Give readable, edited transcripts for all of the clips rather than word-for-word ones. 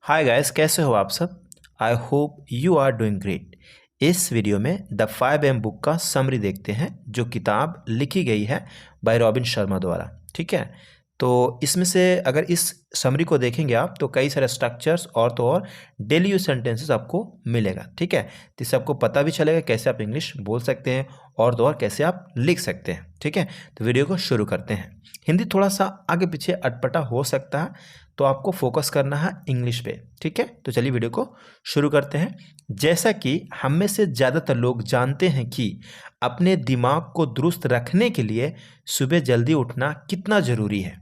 Hi guys, कैसे हो आप सब। I hope you are doing great. इस वीडियो में द 5 AM बुक का समरी देखते हैं जो किताब लिखी गई है बाय रॉबिन शर्मा द्वारा। ठीक है, तो इसमें से अगर इस समरी को देखेंगे आप तो कई सारे स्ट्रक्चर्स और तो और डेली यूज सेंटेंसेस आपको मिलेगा। ठीक है, तो इससे आपको पता भी चलेगा कैसे आप इंग्लिश बोल सकते हैं और तो और कैसे आप लिख सकते हैं। ठीक है, तो वीडियो को शुरू करते हैं। हिंदी थोड़ा सा आगे पीछे अटपटा हो सकता है, तो आपको फोकस करना है इंग्लिश पे। ठीक है, तो चलिए वीडियो को शुरू करते हैं। जैसा कि हम में से ज़्यादातर लोग जानते हैं कि अपने दिमाग को दुरुस्त रखने के लिए सुबह जल्दी उठना कितना ज़रूरी है,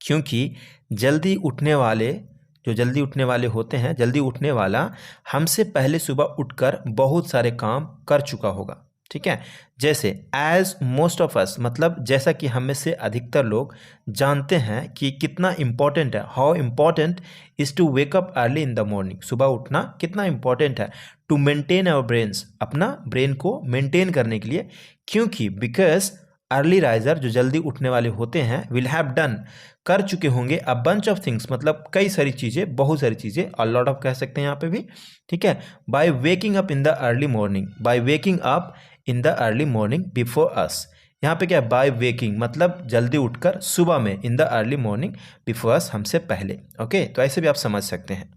क्योंकि जल्दी उठने वाले होते हैं, जल्दी उठने वाला हमसे पहले सुबह उठकर बहुत सारे काम कर चुका होगा। ठीक है, जैसे एज मोस्ट ऑफ अस, मतलब जैसा कि हम में से अधिकतर लोग जानते हैं कि कितना इम्पोर्टेंट है, how important is to wake up early in the morning. सुबह उठना कितना इम्पोर्टेंट है टू मेंटेन आवर ब्रेन्स, अपना ब्रेन को मेंटेन करने के लिए, क्योंकि बिकॉज अर्ली राइजर जो जल्दी उठने वाले होते हैं विल हैव डन, कर चुके होंगे अ बंच ऑफ थिंग्स, मतलब कई सारी चीज़ें, बहुत सारी चीज़ें, अ लॉट ऑफ कह सकते हैं यहाँ पे भी। ठीक है, by waking up in the early morning, by waking up in the early morning before us. यहाँ पे क्या है, बाय वेकिंग मतलब जल्दी उठकर सुबह में, इन द अर्ली मॉर्निंग बिफोर अस हमसे पहले। ओके, तो ऐसे भी आप समझ सकते हैं।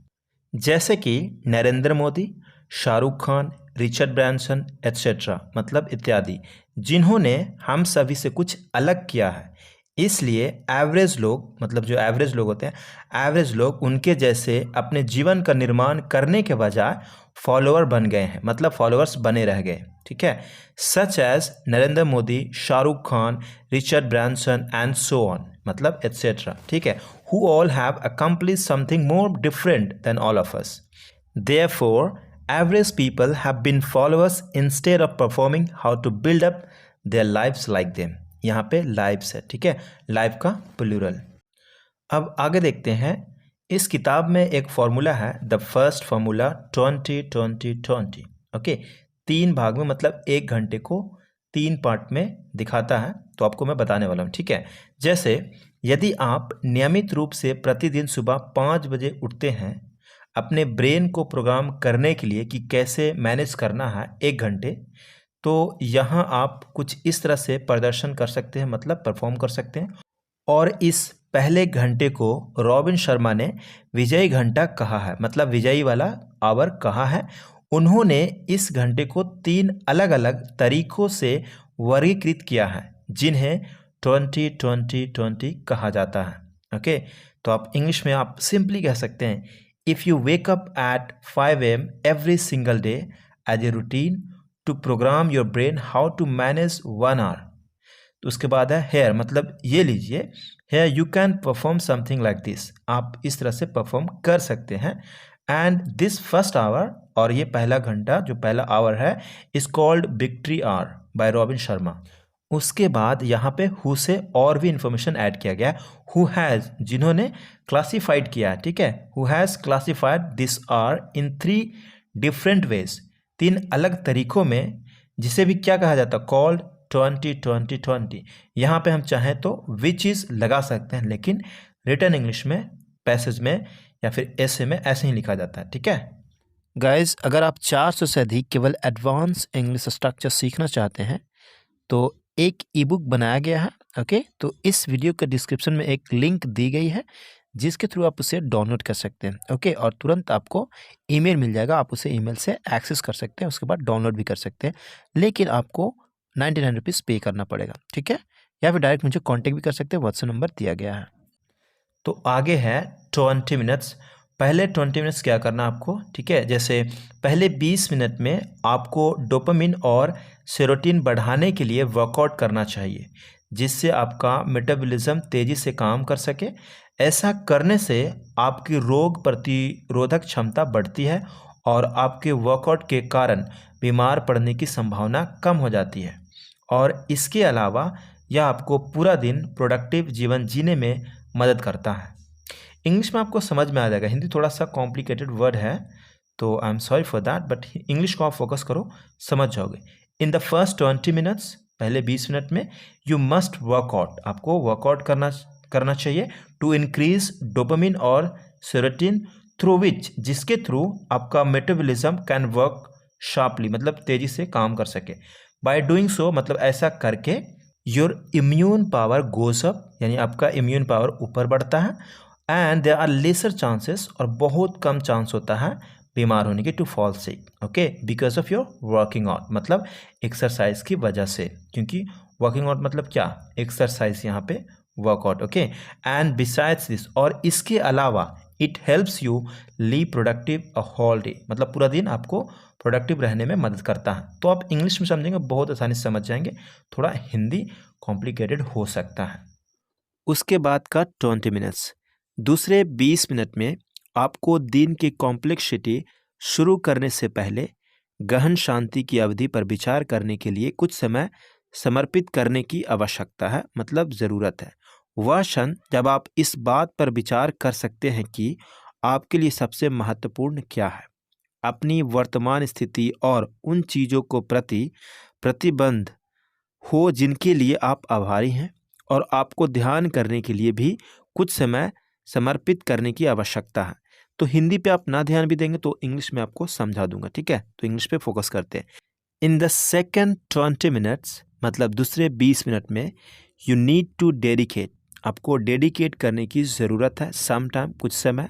जैसे कि Narendra Modi, Shahrukh Khan, Richard Branson etcetera, मतलब इत्यादि, जिन्होंने हम सभी से कुछ अलग किया है, इसलिए एवरेज लोग, मतलब जो एवरेज लोग होते हैं, एवरेज लोग उनके जैसे अपने जीवन का निर्माण करने के बजाय फॉलोअर बन गए हैं, मतलब फॉलोअर्स बने रह गए। ठीक है, such as Narendra Modi, Shahrukh Khan, Richard Branson and so on, मतलब एट्सेट्रा। ठीक है, who all have accomplished something more different than all of us. Therefore, average people have been followers instead of performing how to build up their lives like them. यहाँ पे lives है। ठीक है, life का plural. अब आगे देखते हैं। इस किताब में एक फॉर्मूला है, द फर्स्ट फार्मूला 20-20-20। ओके, 3 भाग में, मतलब 1 घंटे को 3 पार्ट में दिखाता है, तो आपको मैं बताने वाला हूँ। ठीक है, जैसे यदि आप नियमित रूप से प्रतिदिन सुबह 5 बजे उठते हैं अपने ब्रेन को प्रोग्राम करने के लिए कि कैसे मैनेज करना है 1 घंटे, तो यहाँ आप कुछ इस तरह से प्रदर्शन कर सकते हैं, मतलब परफॉर्म कर सकते हैं। और इस पहले घंटे को रॉबिन शर्मा ने विजयी घंटा कहा है, मतलब विजयी वाला आवर कहा है। उन्होंने इस घंटे को 3 अलग अलग तरीकों से वर्गीकृत किया है, जिन्हें 20-20-20 कहा जाता है। ओके, तो आप इंग्लिश में आप सिंपली कह सकते हैं, if you wake up at 5 AM every single day as a routine to program your brain how to manage 1 hour. तो उसके बाद है हेयर, मतलब ये लीजिए, here you can perform something like this, आप इस तरह से परफॉर्म कर सकते हैं। एंड दिस फर्स्ट आवर, और ये पहला घंटा जो पहला आवर है, is called victory hour by Robin Sharma. उसके बाद यहाँ पे हु से और भी इंफॉर्मेशन ऐड किया गया, हु हैज़, जिन्होंने क्लासीफाइड किया है। ठीक है, who has classified this are in 3 different ways, 3 अलग तरीकों में, जिसे भी क्या कहा जाता है, कॉल्ड 20-20-20। यहाँ पे हम चाहें तो विच इज़ लगा सकते हैं, लेकिन रिटर्न इंग्लिश में, पैसेज में या फिर ऐसे में ऐसे ही लिखा जाता है। ठीक है गाइज, अगर आप 400 से अधिक केवल एडवांस इंग्लिश स्ट्रक्चर सीखना चाहते हैं तो एक ई बुक बनाया गया है। ओके, तो इस वीडियो के डिस्क्रिप्शन में एक लिंक दी गई है, जिसके थ्रू आप उसे डाउनलोड कर सकते हैं। ओके, और तुरंत आपको ईमेल मिल जाएगा, आप उसे ईमेल से एक्सेस कर सकते हैं, उसके बाद डाउनलोड भी कर सकते हैं, लेकिन आपको 99 रुपीज़ पे करना पड़ेगा। ठीक है, या फिर डायरेक्ट मुझे कांटेक्ट भी कर सकते हैं, व्हाट्सएप नंबर दिया गया है। तो आगे है 20 मिनट्स। पहले 20 मिनट्स क्या करना आपको, ठीक है, जैसे पहले 20 मिनट में आपको डोपामिन और सेरोटोनिन बढ़ाने के लिए वर्कआउट करना चाहिए, जिससे आपका मेटाबॉलिज्म तेज़ी से काम कर सके। ऐसा करने से आपकी रोग प्रतिरोधक क्षमता बढ़ती है और आपके वर्कआउट के कारण बीमार पड़ने की संभावना कम हो जाती है। और इसके अलावा यह आपको पूरा दिन प्रोडक्टिव जीवन जीने में मदद करता है। इंग्लिश में आपको समझ में आ जाएगा, हिंदी थोड़ा सा कॉम्प्लिकेटेड वर्ड है, तो I am sorry for that, but English को आप फोकस करो, समझ जाओगे। इन द फर्स्ट 20 मिनट्स, पहले 20 मिनट में, यू मस्ट वर्कआउट, आपको वर्कआउट करना चाहिए टू इंक्रीज डोपामिन और सेरोटोनिन थ्रू विच, जिसके थ्रू आपका मेटाबॉलिज्म कैन वर्क शार्पली, मतलब तेजी से काम कर सके। बाय डूइंग सो, मतलब ऐसा करके your immune power goes up, यानी आपका इम्यून पावर ऊपर बढ़ता है। And there are lesser chances, और बहुत कम चांस होता है बीमार होने की, to fall sick, okay, because of your working out, मतलब एक्सरसाइज की वजह से। क्योंकि वर्किंग आउट मतलब क्या, एक्सरसाइज यहाँ पे workout, okay. And besides this, और इसके अलावा it helps you live productive a whole day, मतलब पूरा दिन आपको प्रोडक्टिव रहने में मदद करता है। तो आप इंग्लिश में समझेंगे बहुत आसानी से समझ जाएंगे, थोड़ा हिंदी कॉम्प्लिकेटेड हो सकता है। उसके बाद का 20 मिनट्स, दूसरे 20 मिनट में आपको दिन की कॉम्प्लेक्सिटी शुरू करने से पहले गहन शांति की अवधि पर विचार करने के लिए कुछ समय समर्पित करने की आवश्यकता है, मतलब ज़रूरत है। वह क्षण जब आप इस बात पर विचार कर सकते हैं कि आपके लिए सबसे महत्वपूर्ण क्या है, अपनी वर्तमान स्थिति और उन चीज़ों को प्रति प्रतिबंध हो जिनके लिए आप आभारी हैं, और आपको ध्यान करने के लिए भी कुछ समय समर्पित करने की आवश्यकता है। तो हिंदी पे आप ना ध्यान भी देंगे तो इंग्लिश में आपको समझा दूंगा, ठीक है। तो इंग्लिश पे फोकस करते हैं। इन द सेकेंड 20 मिनट्स, मतलब दूसरे 20 मिनट में, यू नीड टू डेडिकेट, आपको डेडिकेट करने की ज़रूरत है सम टाइम, कुछ समय,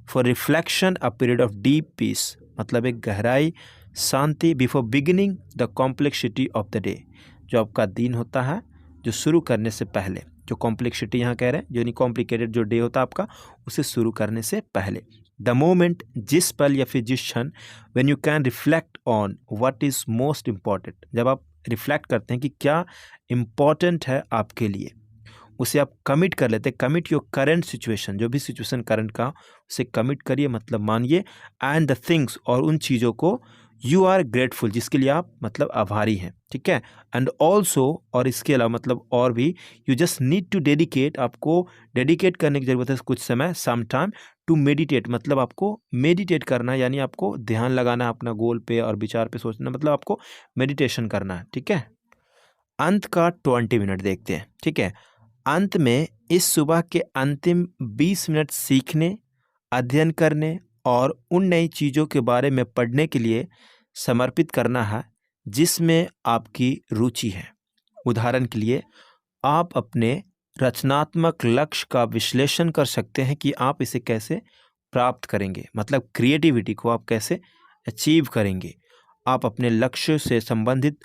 for reflection, a period of deep peace, मतलब एक गहराई शांति, before beginning the complexity of the day, जो आपका दिन होता है जो शुरू करने से पहले, जो कॉम्प्लेक्सिटी यहाँ कह रहे हैं, जो नहीं कॉम्प्लिकेटेड जो डे होता है आपका, उसे शुरू करने से पहले। द मोमेंट, जिस पल या फिर जिस क्षण, when you can reflect on what is most important, जब आप रिफ्लेक्ट करते हैं कि क्या इम्पॉर्टेंट है आपके लिए, उसे आप कमिट कर लेते हैं। कमिट योर करंट सिचुएशन, जो भी सिचुएशन करंट का, उसे कमिट करिए, मतलब मानिए। एंड द थिंग्स, और उन चीज़ों को, यू आर ग्रेटफुल, जिसके लिए आप मतलब आभारी हैं, ठीक है। एंड ऑल्सो, और इसके अलावा मतलब और भी, you just need to dedicate, आपको डेडिकेट करने की ज़रूरत है कुछ समय, सम टाइम, टू मेडिटेट, मतलब आपको मेडिटेट करना है, यानी आपको ध्यान लगाना है अपना गोल पे और विचार पे सोचना, मतलब आपको मेडिटेशन करना है, ठीक है। अंत का 20 मिनट देखते हैं, ठीक है। अंत में इस सुबह के अंतिम 20 मिनट सीखने, अध्ययन करने और उन नई चीज़ों के बारे में पढ़ने के लिए समर्पित करना है जिसमें आपकी रुचि है। उदाहरण के लिए, आप अपने रचनात्मक लक्ष्य का विश्लेषण कर सकते हैं कि आप इसे कैसे प्राप्त करेंगे, मतलब क्रिएटिविटी को आप कैसे अचीव करेंगे। आप अपने लक्ष्य से संबंधित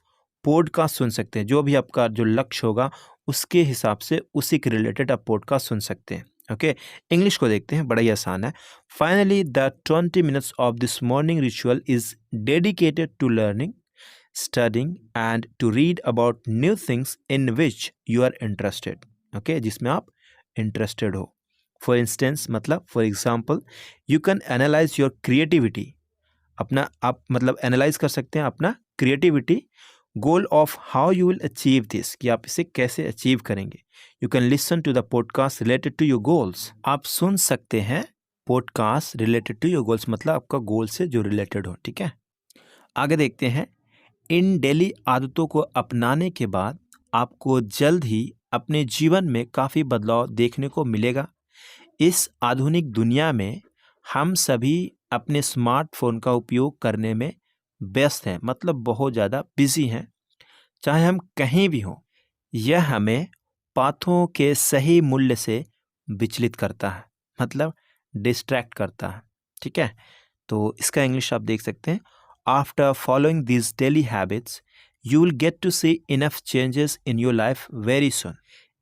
पॉडकास्ट सुन सकते हैं, जो भी आपका जो लक्ष्य होगा उसके हिसाब से उसी के रिलेटेड आप पॉडकास्ट सुन सकते हैं, ओके। इंग्लिश को देखते हैं, बड़ा ही आसान है। Finally the 20 minutes of this morning ritual is dedicated to learning, studying and to read about new things in which you are interested, okay, जिसमें आप interested हो। For instance, मतलब for example, you can analyze your creativity, अपना आप मतलब analyse कर सकते हैं अपना creativity, goal of how you will achieve this, कि आप इसे कैसे अचीव करेंगे। You can listen to the podcast related to your goals, आप सुन सकते हैं podcast related to your goals, मतलब आपका गोल से जो रिलेटेड हो, ठीक है। आगे देखते हैं। इन डेली आदतों को अपनाने के बाद आपको जल्द ही अपने जीवन में काफ़ी बदलाव देखने को मिलेगा। इस आधुनिक दुनिया में हम सभी अपने स्मार्टफोन का उपयोग करने में व्यस्त हैं, मतलब बहुत ज़्यादा बिजी हैं, चाहे हम कहीं भी हों। यह हमें पाथों के सही मूल्य से विचलित करता है, मतलब डिस्ट्रैक्ट करता है, ठीक है। तो इसका इंग्लिश आप देख सकते हैं। After following these daily habits, you will get to see enough changes in your life very soon.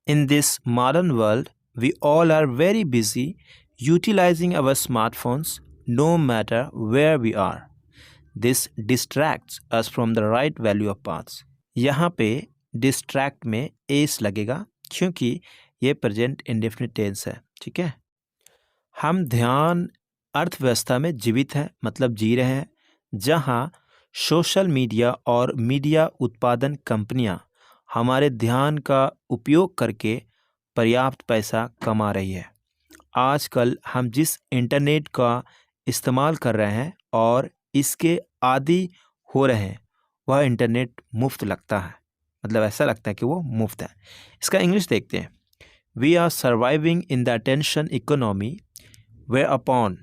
In this modern world, we all are very busy utilizing our smartphones no matter where we are. This distracts us from the right value of paths. यहाँ पे distract में S लगेगा क्योंकि ये present indefinite tense है, ठीक है। हम ध्यान अर्थव्यवस्था में जीवित हैं, मतलब जी रहे हैं, जहां सोशल मीडिया और मीडिया उत्पादन कंपनियां हमारे ध्यान का उपयोग करके पर्याप्त पैसा कमा रही है। आजकल हम जिस इंटरनेट का इस्तेमाल कर रहे हैं और इसके आदी हो रहे हैं, वह इंटरनेट मुफ्त लगता है, मतलब ऐसा लगता है कि वो मुफ्त है। इसका इंग्लिश देखते हैं। We are surviving in the attention economy whereupon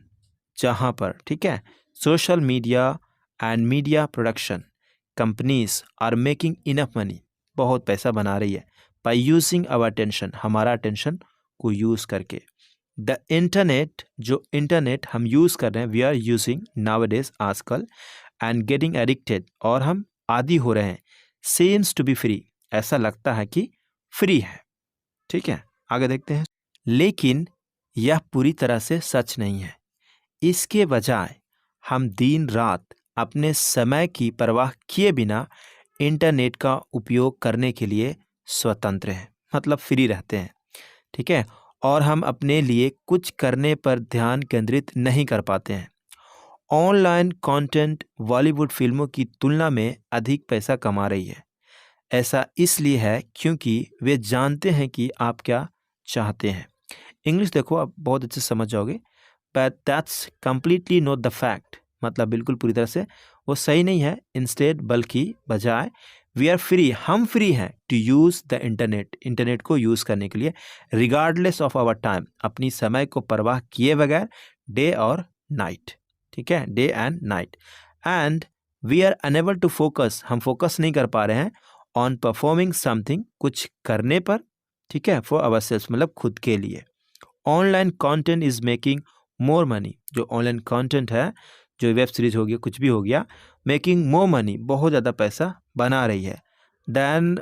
जहाँ पर, ठीक है, social media and media production companies are making enough money, बहुत पैसा बना रही है, बाय यूजिंग आवर अटेंशन, हमारा अटेंशन को यूज़ करके। द इंटरनेट, जो इंटरनेट हम यूज़ कर रहे हैं, वी आर यूजिंग नाउअडेज, आजकल, एंड गेटिंग एडिक्टेड, और हम आदी हो रहे हैं, सेम्स टू बी फ्री, ऐसा लगता है कि फ्री है, ठीक है। आगे देखते हैं। लेकिन यह पूरी तरह से सच नहीं है। इसके बजाय हम दिन रात अपने समय की परवाह किए बिना इंटरनेट का उपयोग करने के लिए स्वतंत्र हैं, मतलब फ्री रहते हैं, ठीक है, और हम अपने लिए कुछ करने पर ध्यान केंद्रित नहीं कर पाते हैं। ऑनलाइन कंटेंट बॉलीवुड फिल्मों की तुलना में अधिक पैसा कमा रही है। ऐसा इसलिए है क्योंकि वे जानते हैं कि आप क्या चाहते हैं। इंग्लिश देखो, आप बहुत अच्छे से समझ जाओगे। But that's completely not the fact, मतलब बिल्कुल पूरी तरह से वो सही नहीं है। इंस्टेड, बल्कि बजाय, वी आर फ्री, हम फ्री हैं to use the internet, internet को यूज़ करने के लिए, रिगार्डलेस ऑफ आवर टाइम, अपनी समय को परवाह किए बगैर, डे और नाइट, ठीक है, day and night. And we are unable to focus, हम फोकस नहीं कर पा रहे हैं, ऑन परफॉर्मिंग समथिंग, कुछ करने पर, ठीक है, फॉर आवर सेल्फ, मतलब खुद के लिए। Online content is making more money, जो ऑनलाइन कंटेंट है, जो वेब सीरीज हो गया, कुछ भी हो गया, मेकिंग मोर मनी, बहुत ज़्यादा पैसा बना रही है, दैन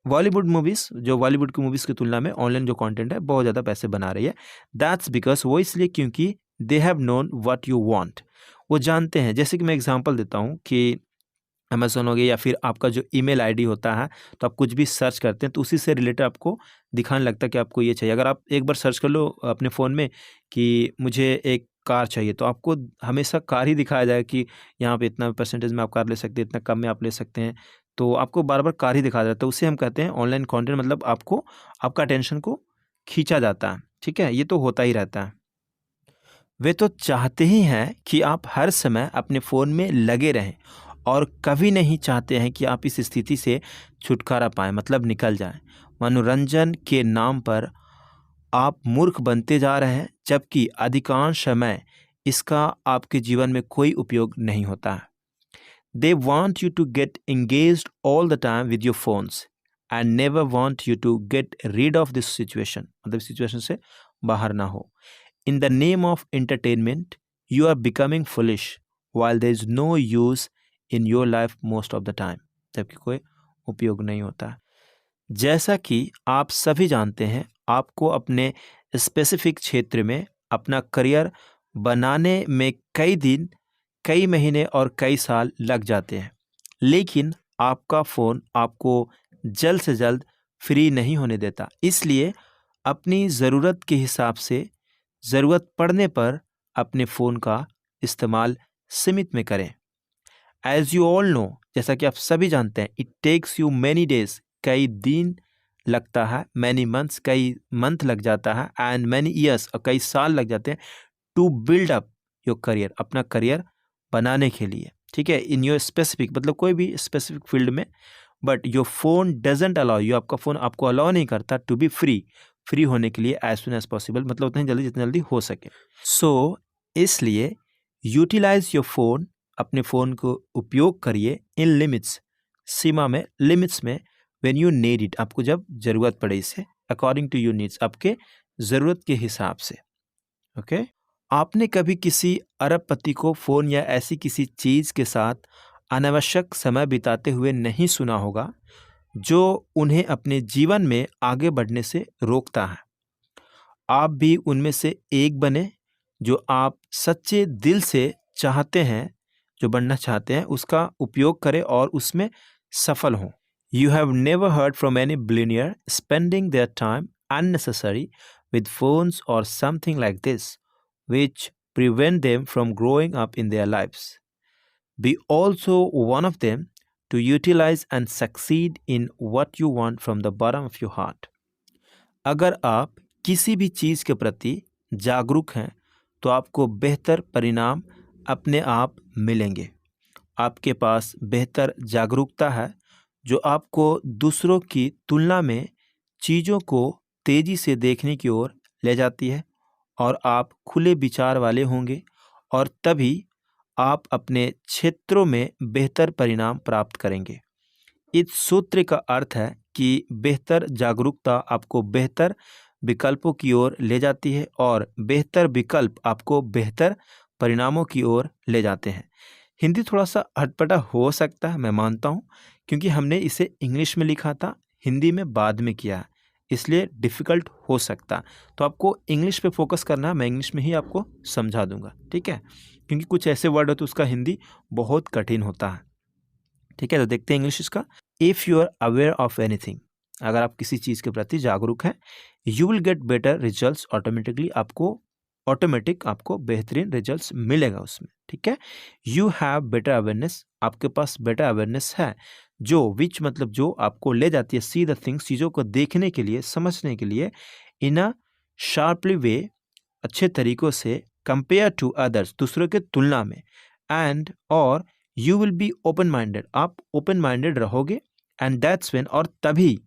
बॉलीवुड मूवीज़, जो बॉलीवुड की मूवीज़ की तुलना में ऑनलाइन जो कंटेंट है बहुत ज़्यादा पैसे बना रही है। दैट्स बिकॉज, वो इसलिए क्योंकि they have known what you want, वो जानते हैं। जैसे कि मैं एग्जांपल देता हूँ कि अमेज़न हो गया, या फिर आपका जो ईमेल आईडी होता है, तो आप कुछ भी सर्च करते हैं तो उसी से रिलेटेड आपको दिखाने लगता है कि आपको ये चाहिए। अगर आप एक बार सर्च कर लो अपने फ़ोन में कि मुझे एक कार चाहिए, तो आपको हमेशा कार ही दिखाया जाएगा कि यहाँ पे इतना परसेंटेज में आप कार ले सकते हैं, इतना कम में आप ले सकते हैं। तो आपको बार-बार कार ही दिखाया जाता है। उसे हम कहते हैं ऑनलाइन कंटेंट, मतलब आपको, आपका अटेंशन को खींचा जाता है, ठीक है? ये तो होता ही रहता है। वे तो चाहते ही हैं कि आप हर समय अपने फ़ोन में लगे रहें, और कभी नहीं चाहते हैं कि आप इस स्थिति से छुटकारा पाएँ, मतलब निकल जाएँ। मनोरंजन के नाम पर आप मूर्ख बनते जा रहे हैं, जबकि अधिकांश समय इसका आपके जीवन में कोई उपयोग नहीं होता है। They want you to get engaged all the time with your phones and never want you to get rid of this situation, मतलब सिचुएशन से बाहर ना हो। In the name of entertainment, you are becoming foolish while there is no use in your life most of the time, जबकि कोई उपयोग नहीं होता। जैसा कि आप सभी जानते हैं, आपको अपने स्पेसिफिक क्षेत्र में अपना करियर बनाने में कई दिन, कई महीने और कई साल लग जाते हैं, लेकिन आपका फ़ोन आपको जल्द से जल्द फ्री नहीं होने देता। इसलिए अपनी ज़रूरत के हिसाब से, ज़रूरत पड़ने पर अपने फ़ोन का इस्तेमाल सीमित में करें। एज यू ऑल नो, जैसा कि आप सभी जानते हैं, it takes you many days, कई दिन लगता है, मैनी मंथ्स, कई मंथ लग जाता है, एंड मैनी ईयर्स, और कई साल लग जाते हैं, to build up your career, अपना करियर बनाने के लिए, ठीक है, इन योर स्पेसिफिक, मतलब कोई भी स्पेसिफिक फील्ड में। But your phone doesn't allow you, आपका फ़ोन आपको अलाउ नहीं करता टू बी फ्री, फ्री होने के लिए एज सुन एज पॉसिबल, मतलब उतनी जल्दी, जितनी जल्दी हो सके। सो इसलिए यूटिलाइज योर फोन, अपने फ़ोन को उपयोग करिए इन लिमिट्स, सीमा में, लिमिट्स में, व्हेन यू नीड इट, आपको जब ज़रूरत पड़े इसे, अकॉर्डिंग टू योर नीड्स, आपके ज़रूरत के हिसाब से, ओके। आपने कभी किसी अरबपति को फ़ोन या ऐसी किसी चीज़ के साथ अनावश्यक समय बिताते हुए नहीं सुना होगा, जो उन्हें अपने जीवन में आगे बढ़ने से रोकता है। आप भी उनमें से एक बने, जो आप सच्चे दिल से चाहते हैं, जो बनना चाहते हैं, उसका उपयोग करें और उसमें सफल हों। You have never heard from any billionaire spending their time unnecessary with phones or something like this, which prevent them from growing up in their lives. Be also one of them to utilize and succeed in what you want from the bottom of your heart. अगर आप किसी भी चीज़ के प्रति जागरूक हैं, तो आपको बेहतर परिणाम अपने आप मिलेंगे। आपके पास बेहतर जागरूकता है, जो आपको दूसरों की तुलना में चीज़ों को तेज़ी से देखने की ओर ले जाती है, और आप खुले विचार वाले होंगे और तभी आप अपने क्षेत्रों में बेहतर परिणाम प्राप्त करेंगे। इस सूत्र का अर्थ है कि बेहतर जागरूकता आपको बेहतर विकल्पों की ओर ले जाती है और बेहतर विकल्प आपको बेहतर परिणामों की ओर ले जाते हैं। हिंदी थोड़ा सा अटपटा हो सकता है, मैं मानता हूँ, क्योंकि हमने इसे इंग्लिश में लिखा था, हिंदी में बाद में किया है, इसलिए डिफ़िकल्ट हो सकता है। तो आपको इंग्लिश पे फोकस करना है, मैं इंग्लिश में ही आपको समझा दूंगा, ठीक है, क्योंकि कुछ ऐसे वर्ड हो तो उसका हिंदी बहुत कठिन होता है। ठीक है, तो देखते हैं इंग्लिश इसका। If you are aware of anything, अगर आप किसी चीज़ के प्रति जागरूक हैं, you will get better results automatically, आपको बेहतरीन रिजल्ट्स मिलेगा उसमें। ठीक है, यू हैव बेटर अवेयरनेस, आपके पास बेटर अवेयरनेस है, जो विच मतलब जो आपको ले जाती है सी द थिंग्स, चीज़ों को देखने के लिए, समझने के लिए, इन अ शार्पली वे, अच्छे तरीकों से, कंपेयर टू अदर्स, दूसरों के तुलना में, एंड और you will be open minded, आप ओपन माइंडेड रहोगे, एंड दैट्स व्हेन, और तभी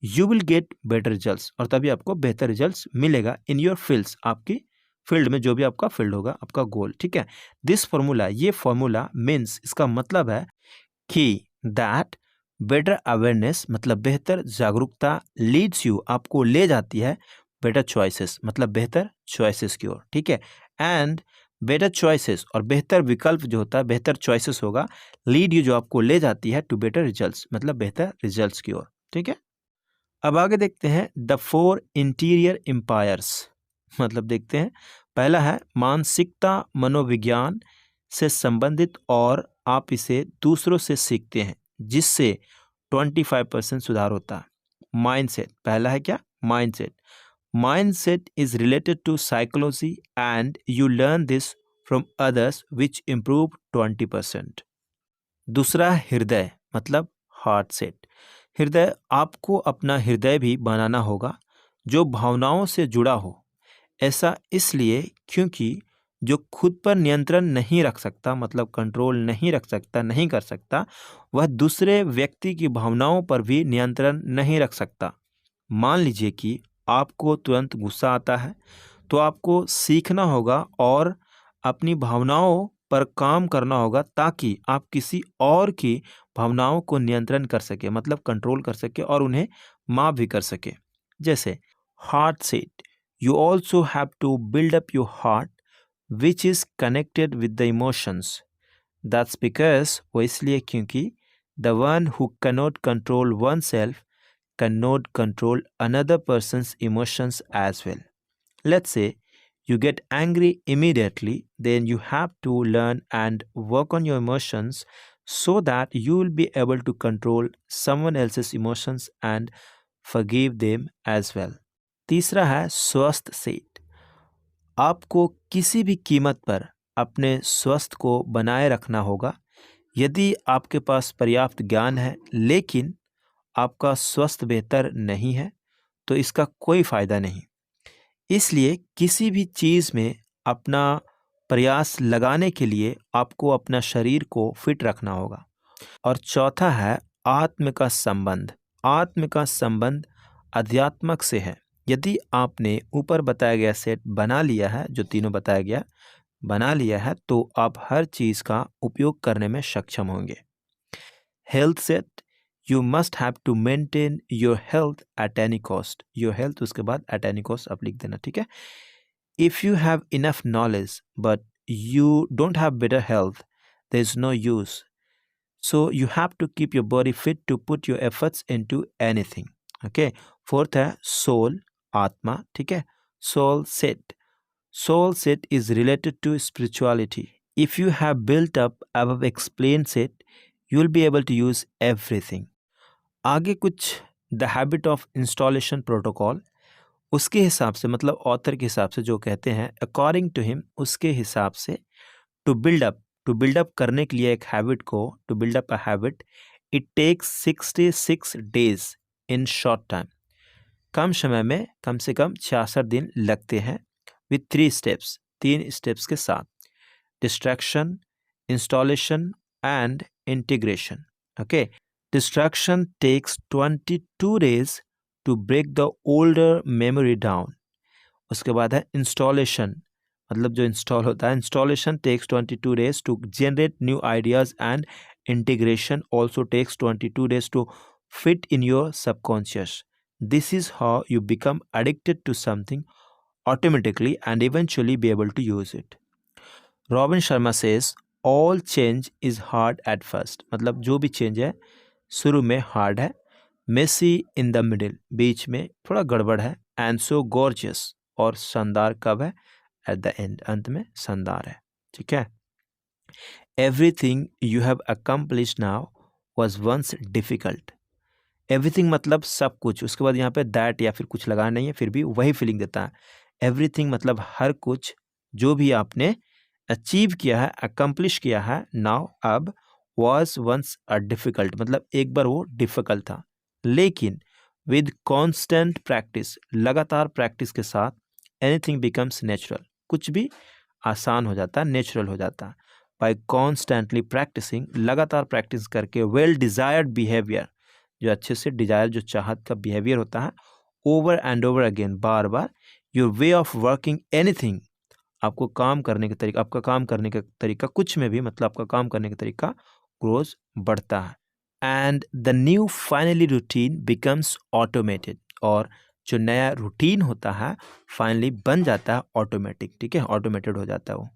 you will get better results, और तभी आपको बेहतर रिजल्ट्स मिलेगा इन योर फील्ड्स, आपकी फील्ड में, जो भी आपका फील्ड होगा, आपका गोल। ठीक है, दिस फॉर्मूला, ये फॉर्मूला मीन्स, इसका मतलब है कि दैट बेटर अवेयरनेस मतलब बेहतर जागरूकता, लीड्स यू, आपको ले जाती है, बेटर चॉइसेस मतलब बेहतर चॉइसेस की ओर। ठीक है, एंड बेटर चॉइसेस, और बेहतर विकल्प जो होता है, बेहतर चॉइसेस होगा, लीड यू, जो आपको ले जाती है, टू बेटर रिजल्ट्स मतलब बेहतर रिजल्ट्स की ओर। ठीक है, अब आगे देखते हैं द 4 इंटीरियर एम्पायर्स, मतलब देखते हैं, पहला है मानसिकता, मनोविज्ञान से संबंधित, और आप इसे दूसरों से सीखते हैं, जिससे 25% सुधार होता है। माइंडसेट, पहला है क्या, mindset. Mindset is related to psychology and you learn this from others which improve 20%। दूसरा हृदय मतलब हार्ट सेट। हृदय, आपको अपना हृदय भी बनाना होगा जो भावनाओं से जुड़ा हो। ऐसा इसलिए क्योंकि जो खुद पर नियंत्रण नहीं रख सकता, मतलब कंट्रोल नहीं रख सकता, नहीं कर सकता, वह दूसरे व्यक्ति की भावनाओं पर भी नियंत्रण नहीं रख सकता। मान लीजिए कि आपको तुरंत गुस्सा आता है, तो आपको सीखना होगा और अपनी भावनाओं पर काम करना होगा, ताकि आप किसी और की भावनाओं को नियंत्रण कर सके, मतलब कंट्रोल कर सके, और उन्हें माफ भी कर सके। जैसे heart set, you also have to build up your heart which is connected with the emotions. That's because, वो इसलिए क्योंकि the one who cannot control oneself cannot control another person's emotions as well. Let's say you get angry immediately, then you have to learn and work on your emotions so that you will be able to control someone else's emotions and forgive them as well. तीसरा है स्वस्थ set. आपको किसी भी कीमत पर अपने स्वास्थ्य को बनाए रखना होगा। यदि आपके पास पर्याप्त ज्ञान है लेकिन आपका स्वास्थ्य बेहतर नहीं है, तो इसका कोई फ़ायदा नहीं। इसलिए किसी भी चीज़ में अपना प्रयास लगाने के लिए आपको अपना शरीर को फिट रखना होगा। और चौथा है आत्म का संबंध। आत्म का संबंध अध्यात्मक से है। यदि आपने ऊपर बताया गया सेट बना लिया है, जो तीनों बताया गया बना लिया है, तो आप हर चीज़ का उपयोग करने में सक्षम होंगे। Health set, you must have to maintain your health at any cost. Your health, उसके बाद एट एनी कॉस्ट आप लिख देना, ठीक है। If you have enough knowledge but you don't have better health, there is no use. So you have to keep your body fit to put your efforts into anything. Okay. Fourth है soul, आत्मा, ठीक है। Soul set. Soul set is related to spirituality. If you have built up above explained set, you will be able to use everything. आगे कुछ the habit of installation protocol, उसके हिसाब से, मतलब ऑथर के हिसाब से जो कहते हैं, according to him, उसके हिसाब से टू बिल्ड अप करने के लिए एक हैबिट को, to build up a habit, it takes 66 days in short time. कम समय में कम से कम 66 दिन लगते हैं, विथ 3 स्टेप्स, 3 स्टेप्स के साथ, distraction, installation and integration. Okay, distraction takes 22 days to break the older memory down. उसके बाद है इंस्टॉलेशन, मतलब जो इंस्टॉल होता है, installation takes 22 days to generate new ideas and integration also takes 22 days to fit in your subconscious. This is how you become addicted to something automatically and eventually be able to use it. Robin Sharma says all change is hard at first. मतलब जो भी change है शुरू में hard है, Messi in the middle बीच में थोड़ा गड़बड़ है, एंड सो गॉर्जियस और शानदार कब है, एट द एंड अंत में शानदार है, ठीक है। Everything you have accomplished now was once difficult. Everything मतलब सब कुछ, उसके बाद यहाँ पे दैट या फिर कुछ लगाना नहीं है, फिर भी वही फीलिंग देता है। एवरीथिंग मतलब हर कुछ जो भी आपने अचीव किया है, अकम्प्लिश किया है, नाउ अब, वॉज वंस अ डिफिकल्ट मतलब एक बार वो डिफिकल्ट था, लेकिन विद कॉन्स्टेंट प्रैक्टिस, लगातार प्रैक्टिस के साथ, एनीथिंग बिकम्स नेचुरल, कुछ भी आसान हो जाता है, नेचुरल हो जाता है। बाय कॉन्स्टेंटली प्रैक्टिसिंग, लगातार प्रैक्टिस करके, वेल डिजायर्ड बिहेवियर, जो अच्छे से डिजायर, जो चाहत का बिहेवियर होता है, over and over again, bar bar, your way of working anything, आपको काम करने का तरीका, आपका काम करने का तरीका कुछ में भी, मतलब आपका काम करने का तरीका ग्रोज, बढ़ता है। And the new finally routine becomes automated, और जो नया रूटीन होता है फाइनली बन जाता है ऑटोमेटिक, ठीक है, ऑटोमेटेड हो जाता है वो।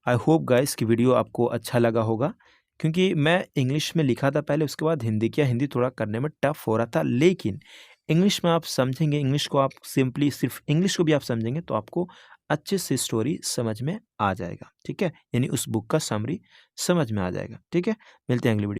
आई होप गाइस कि वीडियो आपको अच्छा लगा होगा, क्योंकि मैं इंग्लिश में लिखा था पहले, उसके बाद हिंदी किया, हिंदी थोड़ा करने में टफ हो रहा था, लेकिन इंग्लिश में आप समझेंगे, इंग्लिश को आप सिंपली सिर्फ इंग्लिश को भी आप समझेंगे तो आपको अच्छे से स्टोरी समझ में आ जाएगा, ठीक है, यानी उस बुक का समरी समझ में आ जाएगा, ठीक है। मिलते हैं अगली वीडियो।